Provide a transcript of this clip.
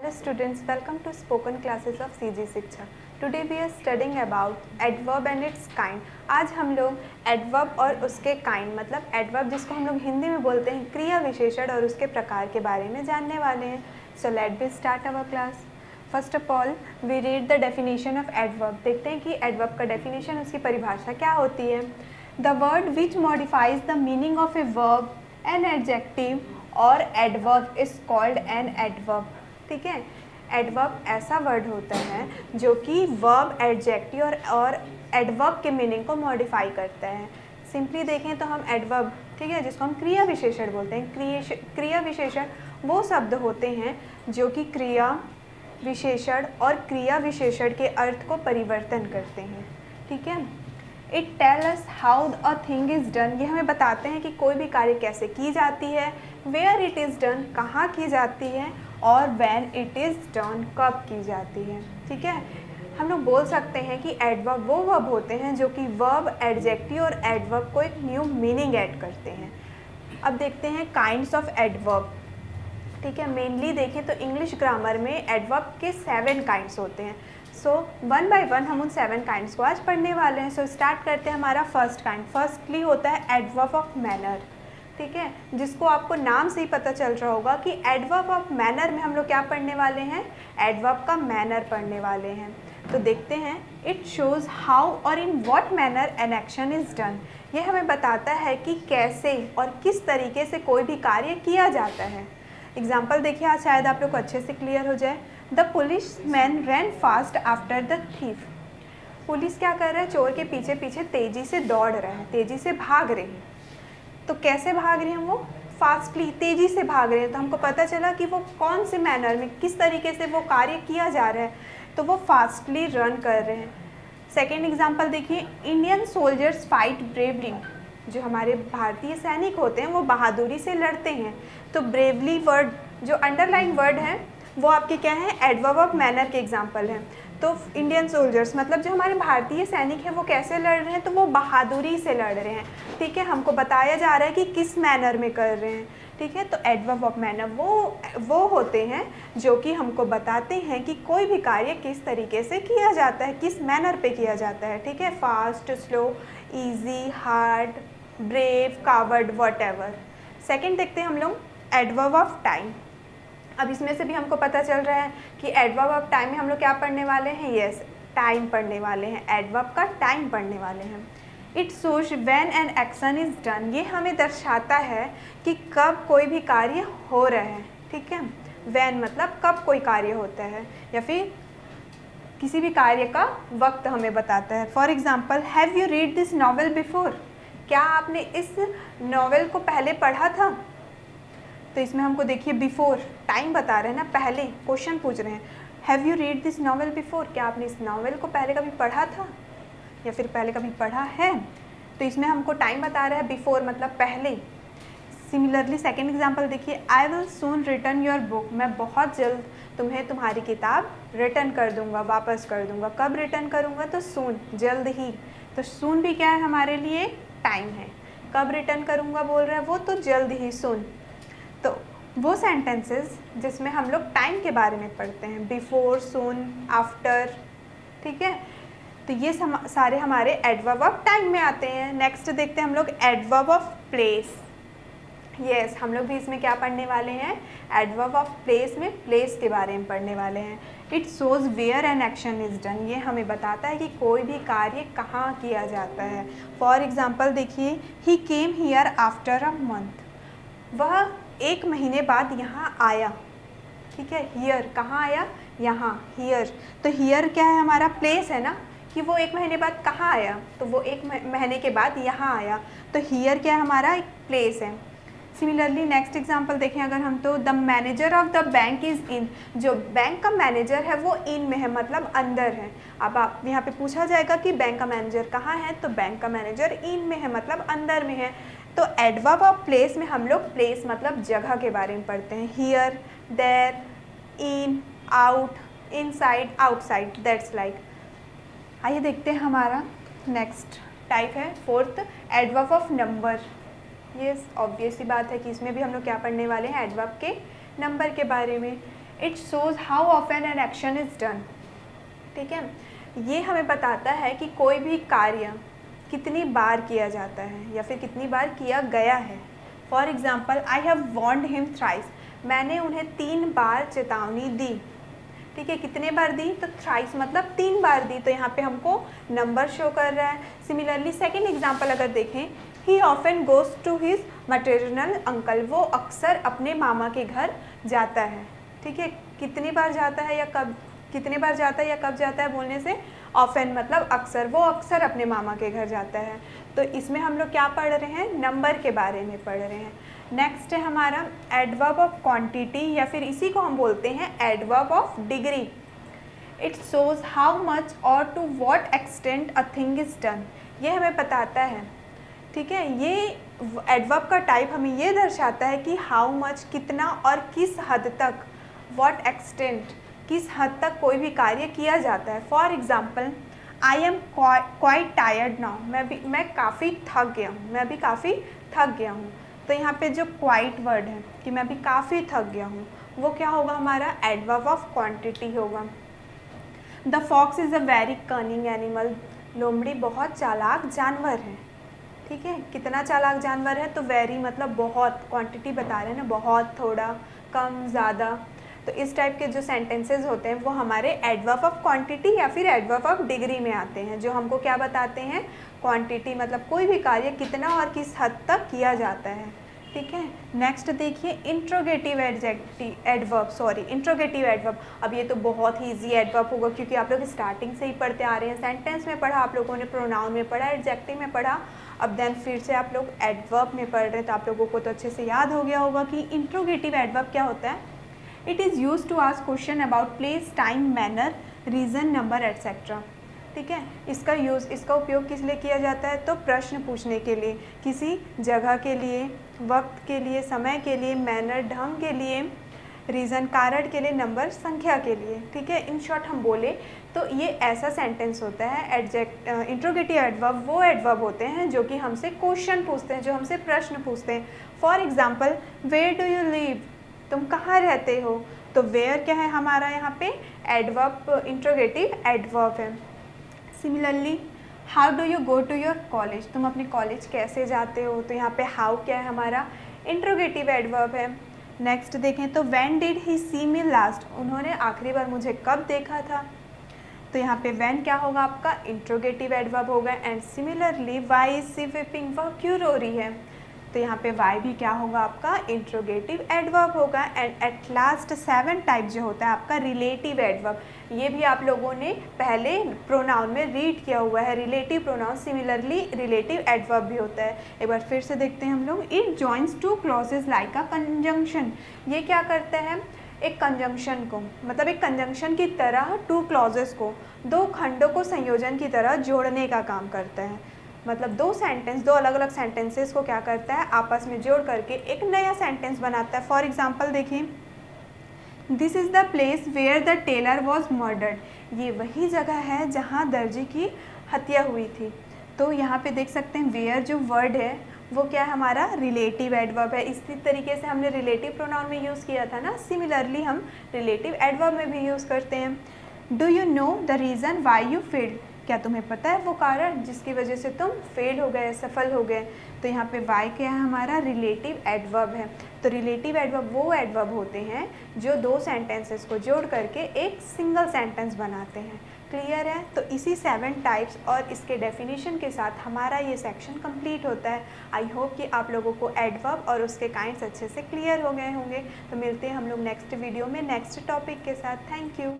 Hello students, welcome to spoken classes of CG शिक्षा। Today we are studying about adverb and its kind। आज हम लोग adverb और उसके kind मतलब adverb जिसको हम लोग हिंदी में बोलते हैं क्रिया विशेषण और उसके प्रकार के बारे में जानने वाले हैं। So let me start our class। First of all, we read the definition of adverb। देखते हैं कि adverb का definition उसकी परिभाषा क्या होती है। The word which modifies the meaning of a verb, an adjective और adverb is called an adverb. ठीक है, एडवर्ब ऐसा वर्ड होता है जो कि वर्ब, एडजेक्टिव और एडवर्ब के मीनिंग को मॉडिफाई करता है। सिंपली देखें तो हम एडवर्ब, ठीक है, जिसको हम क्रिया विशेषण बोलते हैं, क्रिया विशेषण वो शब्द होते हैं जो कि क्रिया विशेषण और क्रिया विशेषण के अर्थ को परिवर्तन करते हैं। ठीक है, it tell us how a thing is done. ये हमें बताते हैं कि कोई भी कार्य कैसे की जाती है, वेयर इट इज़ डन कहाँ की जाती है, और व्हेन इट इज़ डन कब की जाती है। ठीक है, हम लोग बोल सकते हैं कि एडवर्ब वो वर्ब होते हैं जो कि वर्ब, एडजेक्टिव और एडवर्ब को एक न्यू मीनिंग ऐड करते हैं। अब देखते हैं काइंड्स ऑफ एडवर्ब। ठीक है, मेनली देखें तो इंग्लिश ग्रामर में एडवर्ब के 7 काइंड्स होते हैं। सो वन बाय वन हम उन 7 काइंड्स को आज पढ़ने वाले हैं। सो स्टार्ट करते हैं हमारा फर्स्ट काइंड। फर्स्टली होता है एडवर्ब ऑफ मैनर। ठीक है, जिसको आपको नाम से ही पता चल रहा होगा कि एडवर्ब ऑफ मैनर में हम लोग क्या पढ़ने वाले हैं, एडवर्ब का मैनर पढ़ने वाले हैं। तो देखते हैं, इट शोज़ हाउ और in what manner an action is done. ये हमें बताता है कि कैसे और किस तरीके से कोई भी कार्य किया जाता है। एग्जाम्पल देखिए, आज शायद आप लोग को अच्छे से क्लियर हो जाए। The policeman ran fast after the thief. Police क्या कर रहा है, चोर के पीछे पीछे तेज़ी से दौड़ रहा है, तेज़ी से भाग रहे हैं। तो कैसे भाग रहे हैं वो, फास्टली, तेज़ी से भाग रहे हैं। तो हमको पता चला कि वो कौन से मैनर में, किस तरीके से वो कार्य किया जा रहा है, तो वो फास्टली रन कर रहे हैं। सेकेंड एग्जाम्पल देखिए, इंडियन सोल्जर्स फाइट ब्रेवली। जो हमारे भारतीय सैनिक होते हैं वो बहादुरी से लड़ते हैं। तो ब्रेवली वर्ड, जो अंडरलाइन वर्ड है, वो आपके क्या है, एडवर्ब ऑफ मैनर के एग्जाम्पल हैं। तो इंडियन सोल्जर्स मतलब जो हमारे भारतीय सैनिक हैं वो कैसे लड़ रहे हैं, तो वो बहादुरी से लड़ रहे हैं। ठीक है, हमको बताया जा रहा है कि किस मैनर में कर रहे हैं। ठीक है, तो एडवर्ब ऑफ मैनर वो होते हैं जो कि हमको बताते हैं कि कोई भी कार्य किस तरीके से किया जाता है, किस मैनर पे किया जाता है। ठीक है, fast, slow, easy, hard, brave, coward, whatever. Second देखते हैं हम लोग एडवर्ब ऑफ टाइम। अब इसमें से भी हमको पता चल रहा है कि एडवर्ब ऑफ टाइम में हम लोग क्या पढ़ने वाले हैं, यस, टाइम पढ़ने वाले हैं, एडवर्ब का टाइम पढ़ने वाले हैं। It shows when an action is done. ये हमें दर्शाता है कि कब कोई भी कार्य हो रहा है। ठीक है, व्हेन मतलब कब कोई कार्य होता है, या फिर किसी भी कार्य का वक्त हमें बताता है। For example, have you read this novel before. क्या आपने इस नॉवेल को पहले पढ़ा था। तो इसमें हमको देखिए बिफोर, टाइम बता रहे हैं ना, पहले क्वेश्चन पूछ रहे हैं। Have you read this novel before, क्या आपने इस नॉवेल को पहले कभी पढ़ा था या फिर पहले कभी पढ़ा है। तो इसमें हमको टाइम बता रहा है, बिफोर मतलब पहले। सिमिलरली सेकेंड एग्जाम्पल देखिए, I will soon return your book. मैं बहुत जल्द तुम्हें तुम्हारी किताब रिटर्न कर दूंगा, वापस कर दूंगा। कब रिटर्न करूंगा, तो सून, जल्द ही। तो सून भी क्या है हमारे लिए, टाइम है। कब रिटर्न करूंगा बोल रहा है वो, तो जल्द ही, सून। तो वो सेंटेंसेस जिसमें हम लोग टाइम के बारे में पढ़ते हैं, बिफोर, सून, आफ्टर। ठीक है, तो ये सारे हमारे एडवर्ब ऑफ टाइम में आते हैं। नेक्स्ट देखते हैं हम लोग एडवर्ब ऑफ प्लेस। यस, हम लोग भी इसमें क्या पढ़ने वाले हैं, एडवर्ब ऑफ प्लेस में प्लेस के बारे में पढ़ने वाले हैं। It shows where an action is done. ये हमें बताता है कि कोई भी कार्य कहाँ किया जाता है। फॉर एग्जाम्पल देखिए, he came here after a month. वह 1 महीने बाद यहाँ आया। ठीक है, हियर कहाँ आया, यहाँ, हियर। तो हियर क्या है, हमारा प्लेस है ना, कि वो 1 महीने बाद कहाँ आया, तो वो 1 महीने के बाद यहाँ आया। तो हियर क्या है, हमारा एक प्लेस है। सिमिलरली नेक्स्ट एग्जांपल देखें अगर हम, तो the manager of the bank is in. जो बैंक का मैनेजर है वो इन में है, मतलब अंदर है। अब आप यहाँ पे पूछा जाएगा कि बैंक का मैनेजर कहाँ है, तो बैंक का मैनेजर इन में है, मतलब अंदर में है। तो एडवर्ब ऑफ प्लेस में हम लोग प्लेस मतलब जगह के बारे में पढ़ते हैं। Here, there, in, out, inside, outside, that's like. आइए देखते हैं हमारा नेक्स्ट टाइप है फोर्थ, एडवर्ब ऑफ नंबर। ये ऑब्वियस सी बात है कि इसमें भी हम लोग क्या पढ़ने वाले हैं, एडवर्ब के नंबर के बारे में। It shows how often an action is done. ठीक है, ये हमें बताता है कि कोई भी कार्य कितनी बार किया जाता है या फिर कितनी बार किया गया है। For example, I have warned him thrice, मैंने उन्हें 3 बार चेतावनी दी। ठीक है, कितने बार दी, तो थ्राइस मतलब 3 बार दी, तो यहाँ पे हमको नंबर शो कर रहा है। सिमिलरली सेकेंड एग्जाम्पल अगर देखें, he often goes to his maternal uncle, वो अक्सर अपने मामा के घर जाता है। ठीक है, कितनी बार जाता है या कब, कितने बार जाता है या कब जाता है बोलने से ऑफन मतलब अक्सर, वो अक्सर अपने मामा के घर जाता है। तो इसमें हम लोग क्या पढ़ रहे हैं, नंबर के बारे में पढ़ रहे हैं। नेक्स्ट है हमारा एडवर्ब ऑफ क्वांटिटी या फिर इसी को हम बोलते हैं adverb of degree. It shows how much और to what extent a thing is done, ये हमें बताता है। ठीक है, ये एडवर्ब का टाइप हमें ये दर्शाता है कि हाउ मच कितना और किस हद तक, व्हाट एक्सटेंट किस हद तक कोई भी कार्य किया जाता है। For example, I am quite tired now, मैं काफ़ी थक गया हूँ, मैं अभी काफ़ी थक गया हूँ। तो यहाँ पे जो क्वाइट वर्ड है कि मैं अभी काफ़ी थक गया हूँ, वो क्या होगा, हमारा एडवर्ब ऑफ क्वांटिटी होगा। The fox is a very cunning animal, लोमड़ी बहुत चालाक जानवर है। ठीक है, कितना चालाक जानवर है, तो वेरी मतलब बहुत, क्वांटिटी बता रहे हैं ना, बहुत, थोड़ा, कम, ज़्यादा। तो इस टाइप के जो सेंटेंसेस होते हैं वो हमारे एडवर्ब ऑफ क्वांटिटी या फिर एडवर्ब ऑफ डिग्री में आते हैं, जो हमको क्या बताते हैं, क्वांटिटी मतलब कोई भी कार्य कितना और किस हद तक किया जाता है। ठीक है, नेक्स्ट देखिए इंट्रोगेटिव इंट्रोगेटिव एडवर्ब। अब ये तो बहुत ही ईजी एडवर्ब होगा क्योंकि आप लोग स्टार्टिंग से ही पढ़ते आ रहे हैं। सेंटेंस में पढ़ा आप लोगों ने, प्रोनाउन में पढ़ा, एडजेक्टिव में पढ़ा, अब देन फिर से आप लोग एडवर्ब में पढ़ रहे हैं, तो आप लोगों को तो अच्छे से याद हो गया होगा कि इंट्रोगेटिव एडवर्ब क्या होता है। It is use to ask question about place, time, manner, reason, number etcetera. ठीक है, इसका उपयोग किस लिए किया जाता है, तो प्रश्न पूछने के लिए, किसी जगह के लिए, वक्त के लिए, समय के लिए, मैनर ढंग के लिए, रीज़न कारण के लिए, नंबर संख्या के लिए। ठीक है, इन शॉर्ट हम बोले तो ये ऐसा सेंटेंस होता है। इंट्रोगेटिव एडवर्ब वो एडवर्ब होते हैं जो कि हमसे क्वेश्चन पूछते हैं, जो हमसे प्रश्न पूछते हैं। For example, where do you live, तुम कहाँ रहते हो, तो वेयर क्या है हमारा यहाँ पे एडवर्ब, इंट्रोगेटिव एडवर्ब है। Similarly, how do you go to your college, तुम अपने कॉलेज कैसे जाते हो, तो यहाँ पे हाउ क्या है हमारा इंट्रोगेटिव एडवर्ब है। नेक्स्ट देखें तो when did he see me last, उन्होंने आखिरी बार मुझे कब देखा था, तो यहाँ पे व्हेन क्या होगा आपका इंट्रोगेटिव एडवर्ब होगा। And similarly, why is she weeping, वह क्यों रो रही है, तो यहाँ पे वाई भी क्या होगा आपका इंट्रोगेटिव एडवर्ब होगा। एंड एट लास्ट 7 टाइप जो होता है आपका रिलेटिव एडवर्ब, ये भी आप लोगों ने पहले प्रोनाउन में रीड किया हुआ है, relative pronoun. Similarly relative adverb भी होता है, एक बार फिर से देखते हैं हम लोग। It joins 2 clauses like a conjunction, ये क्या करता है, एक कंजंक्शन को मतलब एक कंजंक्शन की तरह 2 क्लॉजेस को, 2 खंडों को संयोजन की तरह जोड़ने का काम करता है। मतलब 2 अलग अलग सेंटेंसेस को क्या करता है, आपस में जोड़ करके एक नया सेंटेंस बनाता है। फॉर एग्जाम्पल देखिए, this is the place where the tailor was murdered, ये वही जगह है जहाँ दर्जी की हत्या हुई थी। तो यहाँ पे देख सकते हैं वेयर जो वर्ड है वो क्या है हमारा रिलेटिव एडवर्ब है। इसी तरीके से हमने रिलेटिव प्रोनाउन में यूज़ किया था ना, सिमिलरली हम रिलेटिव एडवर्ब में भी यूज़ करते हैं। Do you know the reason why you failed, क्या तुम्हें पता है वो कारण जिसकी वजह से तुम फेल हो गए, सफल हो गए, तो यहाँ पे वाई क्या है हमारा रिलेटिव एडवर्ब है। तो रिलेटिव एडवर्ब वो एडवर्ब होते हैं जो 2 सेंटेंसेस को जोड़ करके एक सिंगल सेंटेंस बनाते हैं। क्लियर है, तो इसी 7 टाइप्स और इसके डेफिनेशन के साथ हमारा ये सेक्शन कंप्लीट होता है। आई होप कि आप लोगों को एडवर्ब और उसके काइंड्स अच्छे से क्लियर हो गए होंगे। तो मिलते हैं हम लोग नेक्स्ट वीडियो में नेक्स्ट टॉपिक के साथ। Thank you.